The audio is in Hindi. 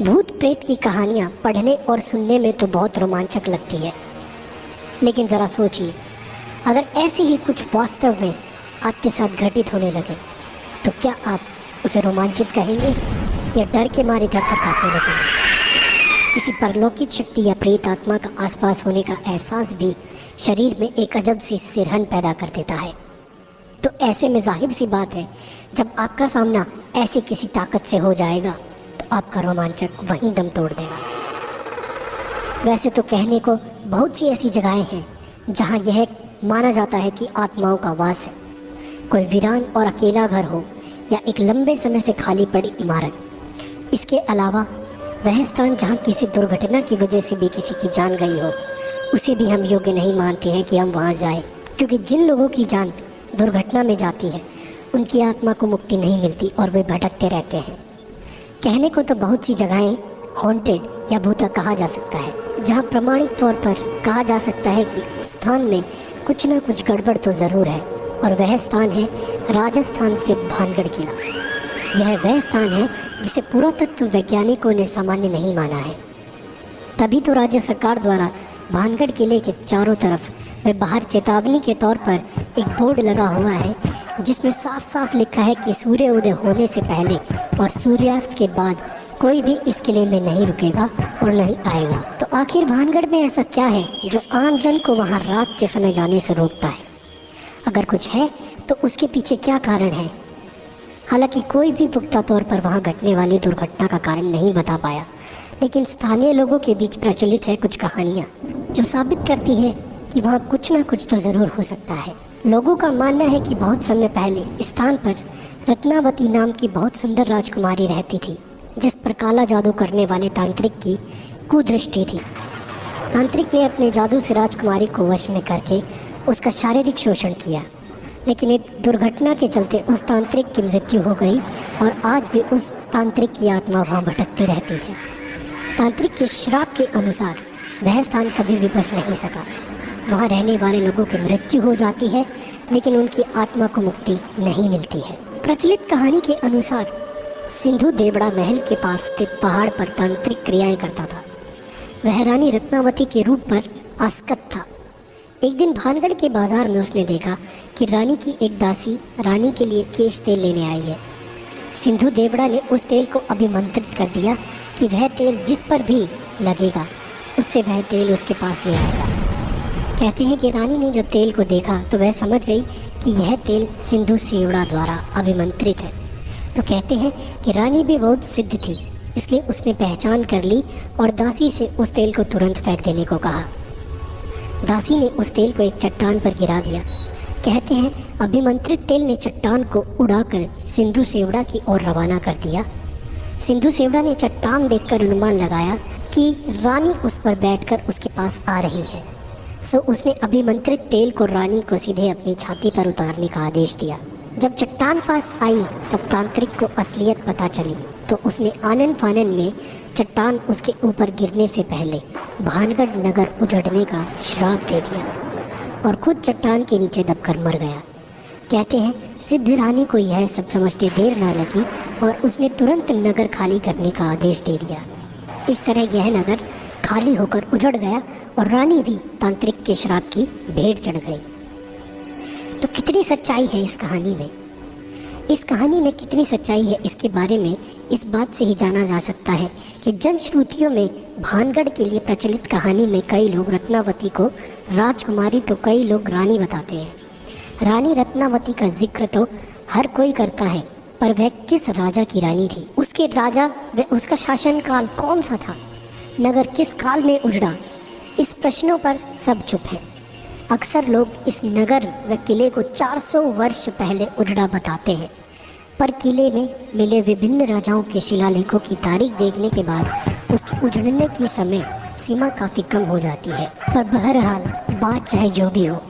भूत प्रेत की कहानियाँ पढ़ने और सुनने में तो बहुत रोमांचक लगती है, लेकिन ज़रा सोचिए, अगर ऐसे ही कुछ वास्तव में आपके साथ घटित होने लगे तो क्या आप उसे रोमांचित कहेंगे या डर के मारे धर धर कांपने लगेंगे। किसी परलौकिक शक्ति या प्रेत आत्मा का आसपास होने का एहसास भी शरीर में एक अजब सी सिरहन पैदा कर देता है। तो ऐसे में जाहिर सी बात है, जब आपका सामना ऐसी किसी ताकत से हो जाएगा तो आपका रोमांचक वहीं दम तोड़ देगा। वैसे तो कहने को बहुत सी ऐसी जगहें हैं जहां यह माना जाता है कि आत्माओं का वास है। कोई वीरान और अकेला घर हो या एक लंबे समय से खाली पड़ी इमारत। इसके अलावा वह स्थान जहां किसी दुर्घटना की वजह से भी किसी की जान गई हो, उसे भी हम योग्य नहीं मानते हैं कि हम वहां जाएं, क्योंकि जिन लोगों की जान दुर्घटना में जाती है उनकी आत्मा को मुक्ति नहीं मिलती और वे भटकते रहते हैं। कहने को तो बहुत सी जगहें हॉन्टेड या भूता कहा जा सकता है, जहां प्रमाणिक तौर पर कहा जा सकता है कि उस स्थान में कुछ ना कुछ गड़बड़ तो ज़रूर है, और वह स्थान है राजस्थान से भानगढ़ किला। यह वह स्थान है जिसे पुरातत्व वैज्ञानिकों ने सामान्य नहीं माना है। तभी तो राज्य सरकार द्वारा भानगढ़ किले के चारों तरफ व बाहर चेतावनी के तौर पर एक बोर्ड लगा हुआ है, जिसमें साफ साफ लिखा है कि सूर्य उदय होने से पहले और सूर्यास्त के बाद कोई भी इस किले में नहीं रुकेगा और नहीं आएगा। तो आखिर भानगढ़ में ऐसा क्या है जो आम जन को वहां रात के समय जाने से रोकता है? अगर कुछ है तो उसके पीछे क्या कारण है? हालांकि कोई भी पुख्ता तौर पर वहां घटने वाली दुर्घटना का कारण नहीं बता पाया, लेकिन स्थानीय लोगों के बीच प्रचलित है कुछ कहानियाँ जो साबित करती है कि वहाँ कुछ ना कुछ तो ज़रूर हो सकता है। लोगों का मानना है कि बहुत समय पहले इस स्थान पर रत्नावती नाम की बहुत सुंदर राजकुमारी रहती थी, जिस पर काला जादू करने वाले तांत्रिक की कुदृष्टि थी। तांत्रिक ने अपने जादू से राजकुमारी को वश में करके उसका शारीरिक शोषण किया, लेकिन एक दुर्घटना के चलते उस तांत्रिक की मृत्यु हो गई और आज भी उस तांत्रिक की आत्मा वहाँ भटकती रहती है। तांत्रिक के श्राप के अनुसार वह स्थान कभी भी बच नहीं सका। वहाँ रहने वाले लोगों की मृत्यु हो जाती है, लेकिन उनकी आत्मा को मुक्ति नहीं मिलती है। प्रचलित कहानी के अनुसार सिंधु देवड़ा महल के पास स्थित पहाड़ पर तांत्रिक क्रियाएं करता था। वह रानी रत्नावती के रूप पर आसक्त था। एक दिन भानगढ़ के बाजार में उसने देखा कि रानी की एक दासी रानी के लिए केश तेल लेने आई है। सिंधु देवड़ा ने उस तेल को अभिमंत्रित कर दिया कि वह तेल जिस पर भी लगेगा उससे वह तेल उसके पास ले आएगा। कहते हैं कि रानी ने जब तेल को देखा तो वह समझ गई कि यह तेल सिंधु सेवड़ा द्वारा अभिमंत्रित है। तो कहते हैं कि रानी भी बहुत सिद्ध थी, इसलिए उसने पहचान कर ली और दासी से उस तेल को तुरंत फेंक देने को कहा। दासी ने उस तेल को एक चट्टान पर गिरा दिया। कहते हैं अभिमंत्रित तेल ने चट्टान को उड़ाकर सिंधु सेवड़ा की ओर रवाना कर दिया। सिंधु सेवड़ा ने चट्टान देखकर अनुमान लगाया कि रानी उस पर बैठकर उसके पास आ रही है। सो उसने अभिमंत्रित तेल को रानी को सीधे अपनी छाती पर उतारने का आदेश दिया। जब चट्टान पास आई तब तांत्रिक को असलियत पता चली, तो उसने आनन फानन में चट्टान उसके ऊपर गिरने से पहले भानगढ़ नगर उजड़ने का श्राप दे दिया और खुद चट्टान के नीचे दबकर मर गया। कहते हैं सिद्ध रानी को यह सब समझते देर न लगी और उसने तुरंत नगर खाली करने का आदेश दे दिया। इस तरह यह नगर खाली होकर उजड़ गया और रानी भी तांत्रिक के श्राप की भेंट चढ़ गई। तो कितनी सच्चाई है इस कहानी में? इस कहानी में कितनी सच्चाई है इसके बारे में इस बात से ही जाना जा सकता है कि जनश्रुतियों में भानगढ़ के लिए प्रचलित कहानी में कई लोग रत्नावती को राजकुमारी तो कई लोग रानी बताते हैं। रानी रत्नावती का जिक्र तो हर कोई करता है, पर वह किस राजा की रानी थी, उसके राजा व उसका शासनकाल कौन सा था, नगर किस काल में उजड़ा, इस प्रश्नों पर सब चुप है। अक्सर लोग इस नगर व किले को 400 वर्ष पहले उजड़ा बताते हैं, पर किले में मिले विभिन्न राजाओं के शिलालेखों की तारीख देखने के बाद उसके उजड़ने की समय सीमा काफ़ी कम हो जाती है। पर बहरहाल बात चाहे जो भी हो,